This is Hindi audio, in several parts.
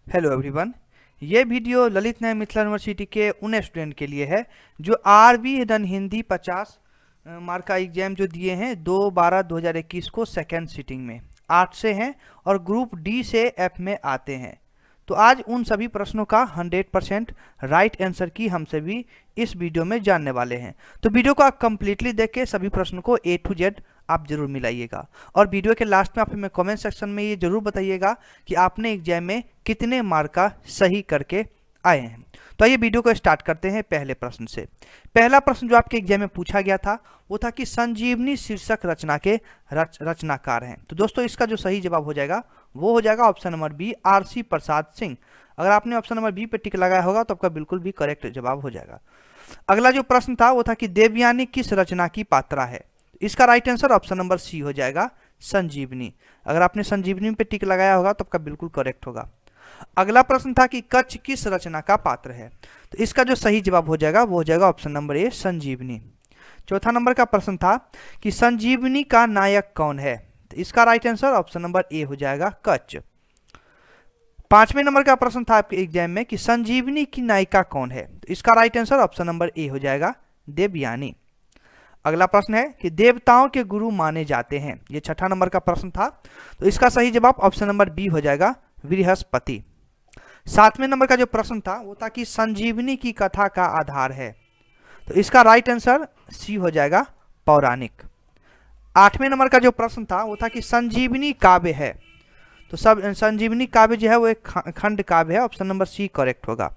Hello everyone. ये वीडियो ललित नारायण मिथिला यूनिवर्सिटी के उन स्टूडेंट के लिए है जो आरबी रन हिंदी 50 मार्क का एग्जाम जो दिए हैं 2/12/2021 को सेकेंड सिटिंग में 8 से हैं और ग्रुप डी से एफ में आते हैं। तो आज उन सभी प्रश्नों का 100% राइट आंसर की हम सभी इस वीडियो में जानने वाले हैं। तो वीडियो को आप कंप्लीटली देख के सभी प्रश्नों को A to Z आप जरूर मिलाइएगा और वीडियो के लास्ट में आप हमें कमेंट सेक्शन में ये जरूर बताइएगा कि आपने एग्जाम में कितने मार्क का सही करके आए हैं। तो आइए वीडियो को स्टार्ट करते हैं पहले प्रश्न से। पहला प्रश्न जो आपके एग्जाम में पूछा गया था वो था कि संजीवनी शीर्षक रचना के रचनाकार हैं। तो दोस्तों इसका जो सही जवाब हो जाएगा वो हो जाएगा option number B, RC Prasad Singh. अगर आपने ऑप्शन नंबर बी पे टिक लगाया होगा तो आपका बिल्कुल भी करेक्ट जवाब हो जाएगा। अगला जो प्रश्न था वो था कि देवयानी किस रचना की पात्रा है। इसका right answer option number C हो जाएगा, संजीवनी। अगर आपने संजीवनी पे टिक लगाया होगा तो आपका बिल्कुल करेक्ट होगा। अगला प्रश्न था कि कच्छ किस रचना का पात्र है। तो इसका जो सही जवाब हो जाएगा वो हो जाएगा ऑप्शन नंबर ए, संजीवनी। चौथा नंबर का प्रश्न था कि संजीवनी का नायक कौन है। तो इसका राइट आंसर ऑप्शन नंबर ए हो जाएगा, कच्छ। पांचवें नंबर का प्रश्न था आपके एग्जाम में कि संजीवनी की नायिका कौन है। तो इसका राइट आंसर ऑप्शन नंबर ए हो जाएगा, देवयानी। अगला प्रश्न है कि देवताओं के गुरु माने जाते हैं। ये छठा नंबर का प्रश्न था। तो इसका सही जवाब ऑप्शन नंबर बी हो जाएगा, बृहस्पति। सातवें नंबर का जो प्रश्न था वो था कि संजीवनी की कथा का आधार है। तो इसका राइट आंसर सी हो जाएगा, पौराणिक। आठवें नंबर का जो प्रश्न था वो था कि संजीवनी काव्य है। तो सब संजीवनी काव्य जो है वो एक खंड काव्य है। ऑप्शन नंबर सी करेक्ट होगा।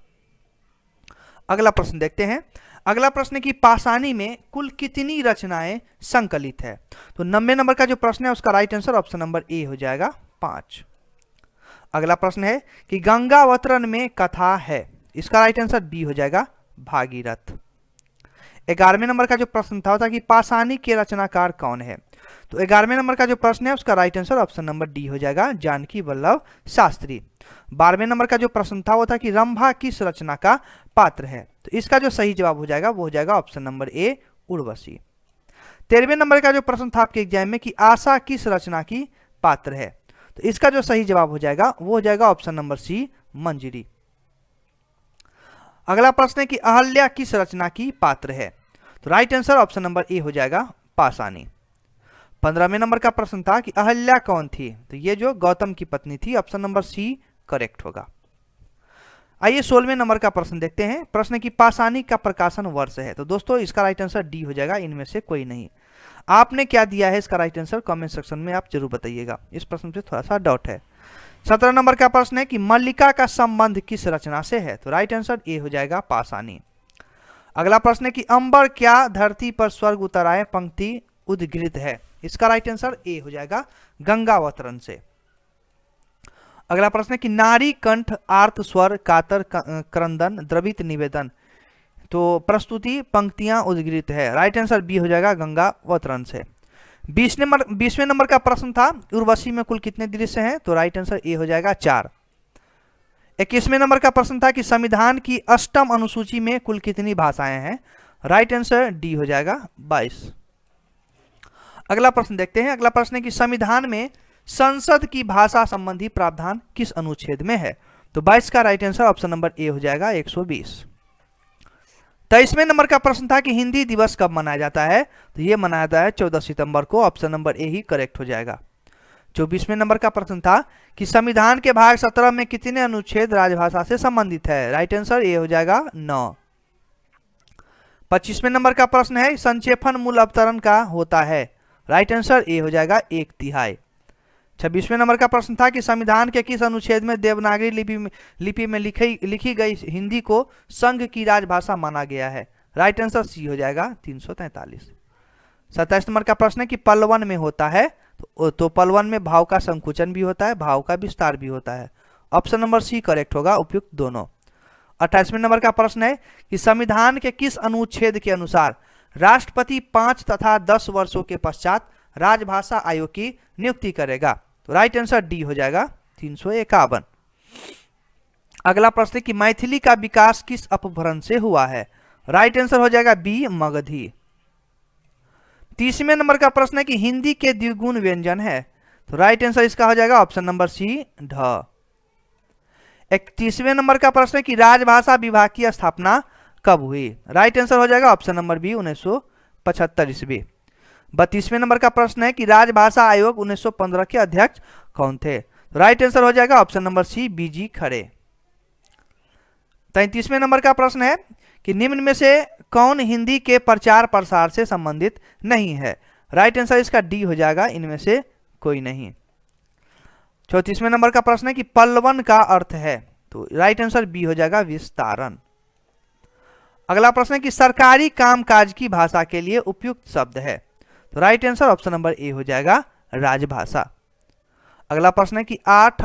अगला प्रश्न देखते हैं। अगला प्रश्न है कि पाषाणी में कुल कितनी रचनाएं संकलित है। तो 90 नंबर का जो प्रश्न है उसका राइट आंसर ऑप्शन नंबर ए हो जाएगा, 5। अगला प्रश्न है कि गंगावतरण में कथा है। इसका राइट आंसर बी हो जाएगा, भागीरथ। 11वें नंबर का जो प्रश्न था कि पाषाणी के रचनाकार कौन है। तो 11वें नंबर का जो प्रश्न है उसका right answer option number D हो जाएगा, जानकी वल्लभ शास्त्री। 12वें नंबर का जो प्रश्न था वो था कि रंभा किस रचना का पात्र है। तो इसका जो सही जवाब हो जाएगा वो हो जाएगा ऑप्शन नंबर ए, उर्वशी। 13वें नंबर का जो प्रश्न था आपके एग्जाम में कि आशा किस रचना की पात्र है। तो इसका जो सही जवाब हो जाएगा वो हो जाएगा ऑप्शन नंबर सी, मंजरी। अगला प्रश्न है कि अहल्या किस रचना की पात्र है। तो राइट आंसर ऑप्शन नंबर ए हो जाएगा, पाषाणी। 15वें नंबर का प्रश्न था कि अहल्या कौन थी। तो ये जो गौतम की पत्नी थी। ऑप्शन नंबर सी करेक्ट होगा। आइए 16वें नंबर का प्रश्न देखते हैं। प्रश्न की पाषाणी का प्रकाशन वर्ष है। तो दोस्तों इसका राइट आंसर डी हो जाएगा, इनमें से कोई नहीं। आपने क्या दिया है इसका राइट आंसर कमेंट सेक्शन में आप जरूर बताइएगा, इस प्रश्न से थोड़ा सा डाउट है। 17 नंबर का प्रश्न है कि मल्लिका का संबंध किस रचना से है। तो राइट आंसर ए हो जाएगा, पाषाणी। अगला प्रश्न है कि अंबर क्या धरती पर स्वर्ग उतर आए पंक्ति उद्गृत है। इसका राइट आंसर ए हो जाएगा, गंगावतरण से। अगला प्रश्न है कि नारी कंठ आर्त स्वर कातर क्रंदन द्रवित निवेदन। तो प्रस्तुति पंक्तियां उद्गृत है। राइट आंसर बी हो जाएगा, गंगावतरण से। 20वें नंबर का प्रश्न था उर्वशी में कुल कितने दृश्य हैं। तो राइट आंसर ए हो जाएगा, 4। 21वें नंबर का प्रश्न था कि संविधान की अष्टम अनुसूची में कुल कितनी भाषाएं हैं। राइट आंसर डी हो जाएगा, 22। अगला प्रश्न देखते हैं। अगला प्रश्न है कि संविधान में संसद की भाषा संबंधी प्रावधान किस अनुच्छेद में है। तो 22 का राइट आंसर ऑप्शन नंबर ए हो जाएगा, 120। 23वें नंबर का प्रश्न था कि हिंदी दिवस कब मनाया जाता है। तो ये मनाया जाता है 14 सितंबर को। ऑप्शन नंबर ए ही करेक्ट हो जाएगा। 24वें नंबर का प्रश्न था कि संविधान के भाग 17 में कितने अनुच्छेद राजभाषा से संबंधित है। राइट आंसर ए हो जाएगा, 9। 25वें नंबर का प्रश्न है संक्षेपण मूल अवतरण का होता है। राइट आंसर ए हो जाएगा, 1/3। 26वें नंबर का प्रश्न था कि संविधान के किस अनुच्छेद में देवनागरी लिपि में लिखी गई हिंदी को संघ की राजभाषा माना गया है। राइट आंसर सी हो जाएगा, 343। 27 नंबर का प्रश्न है कि पलवन में होता है। तो पलवन में भाव का संकुचन भी होता है, भाव का विस्तार भी होता है। ऑप्शन नंबर सी करेक्ट होगा, उपयुक्त दोनों। 28वें नंबर का प्रश्न है कि संविधान के किस अनुच्छेद के अनुसार राष्ट्रपति 5 तथा 10 वर्षों के पश्चात राजभाषा आयोग की नियुक्ति करेगा। तो राइट आंसर डी हो जाएगा, 351। अगला प्रश्न है कि मैथिली का विकास किस अपभ्रंश से हुआ है। राइट आंसर हो जाएगा बी, मगधी। 30वें नंबर का प्रश्न है कि हिंदी के द्विगुण व्यंजन है। तो राइट आंसर इसका हो जाएगा ऑप्शन नंबर सी, ढ। 31वें नंबर का प्रश्न है कि राजभाषा विभाग की स्थापना कब हुई? राइट आंसर हो जाएगा ऑप्शन नंबर बी 1975 ईस्वी। 32वें नंबर का प्रश्न है कि राजभाषा आयोग 1915 के अध्यक्ष कौन थे? राइट आंसर हो जाएगा ऑप्शन नंबर सी बीजी खड़े। 33वें नंबर का प्रश्न है कि निम्न में से कौन हिंदी के प्रचार प्रसार से संबंधित नहीं है? राइट आंसर इसका डी हो जाएगा, इनमें से कोई नहीं। 34वें नंबर का प्रश्न है कि पल्लवन का अर्थ है, तो राइट आंसर बी हो जाएगा विस्तारण। अगला प्रश्न है कि सरकारी कामकाज की भाषा के लिए उपयुक्त शब्द है, तो राइट आंसर ऑप्शन नंबर ए हो जाएगा राजभाषा। अगला प्रश्न है कि 8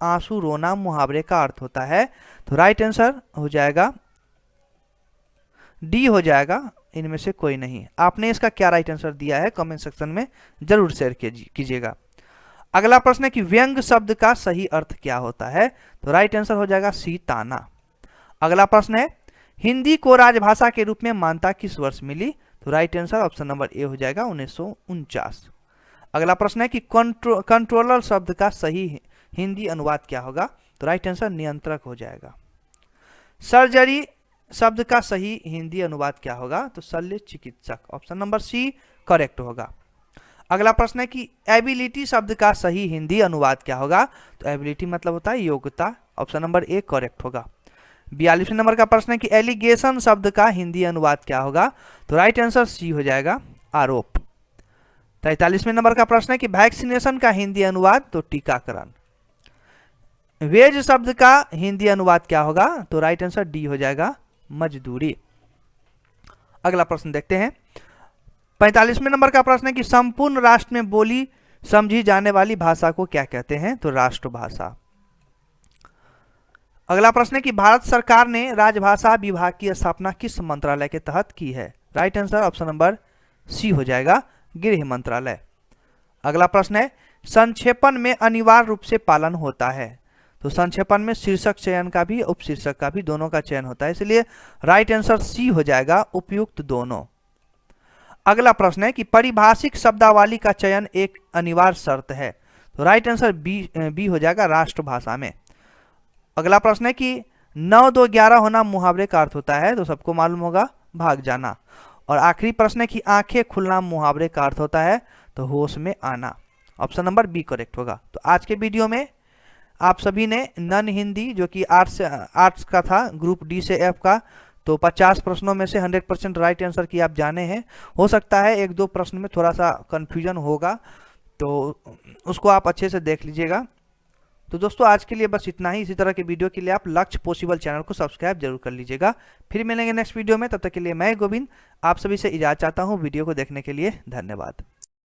आंसू रोना मुहावरे का अर्थ होता है, तो राइट आंसर हो जाएगा डी हो जाएगा, इनमें से कोई नहीं। आपने इसका क्या राइट आंसर दिया है कमेंट सेक्शन में जरूर शेयर कीजिएगा। अगला प्रश्न है कि व्यंग शब्द का सही अर्थ क्या होता है, तो राइट आंसर हो जाएगा सी ताना। अगला प्रश्न है हिंदी को राजभाषा के रूप में मान्यता किस वर्ष मिली, तो राइट आंसर ऑप्शन नंबर ए हो जाएगा 1949। अगला प्रश्न है कि कंट्रोलर शब्द का सही हिंदी अनुवाद क्या होगा, तो राइट आंसर नियंत्रक हो जाएगा। सर्जरी शब्द का सही हिंदी अनुवाद क्या होगा, तो शल्य चिकित्सक, ऑप्शन नंबर सी करेक्ट होगा। अगला प्रश्न है कि एबिलिटी शब्द का सही हिंदी अनुवाद क्या होगा, तो एबिलिटी मतलब होता है योग्यता, ऑप्शन नंबर ए करेक्ट होगा। 42वें नंबर का प्रश्न है कि एलिगेशन शब्द का हिंदी अनुवाद क्या होगा, तो राइट आंसर सी हो जाएगा आरोप। 43वें नंबर का प्रश्न है कि वैक्सीनेशन का हिंदी अनुवाद, तो टीकाकरण। वेज शब्द का हिंदी अनुवाद क्या होगा, तो राइट आंसर डी हो जाएगा मजदूरी। अगला प्रश्न देखते हैं। 45वें नंबर का प्रश्न है कि संपूर्ण राष्ट्र में बोली समझी जाने वाली भाषा को क्या कहते हैं, तो राष्ट्रभाषा। अगला प्रश्न है कि भारत सरकार ने राजभाषा विभाग की स्थापना किस मंत्रालय के तहत की है, right answer option number C हो जाएगा गृह मंत्रालय। अगला प्रश्न है संक्षेपण में अनिवार्य रूप से पालन होता है, तो संक्षेपण में शीर्षक चयन का भी उपशीर्षक का भी दोनों का चयन होता है, इसलिए राइट आंसर सी हो जाएगा उपयुक्त दोनों। अगला प्रश्न है कि पारिभाषिक शब्दावली का चयन एक अनिवार्य शर्त है, तो राइट आंसर बी हो जाएगा राष्ट्रभाषा में। अगला प्रश्न है कि 9 2 11 होना मुहावरे का अर्थ होता है, तो सबको मालूम होगा भाग जाना। और आखिरी प्रश्न है कि आंखें खुलना मुहावरे का अर्थ होता है, तो होश में आना, ऑप्शन नंबर बी करेक्ट होगा। तो आज के वीडियो में आप सभी ने नन हिंदी जो कि आर्ट्स का था ग्रुप डी से एफ का, तो 50 प्रश्नों में से 100% राइट आंसर की आप जाने हैं। हो सकता है 1-2 प्रश्न में थोड़ा सा कन्फ्यूजन होगा, तो उसको आप अच्छे से देख लीजिएगा। तो दोस्तों आज के लिए बस इतना ही। इसी तरह के वीडियो के लिए आप लक्ष्य पॉसिबल चैनल को सब्सक्राइब जरूर कर लीजिएगा। फिर मिलेंगे नेक्स्ट वीडियो में, तब तक के लिए मैं गोविंद आप सभी से इजाज़त चाहता हूँ। वीडियो को देखने के लिए धन्यवाद।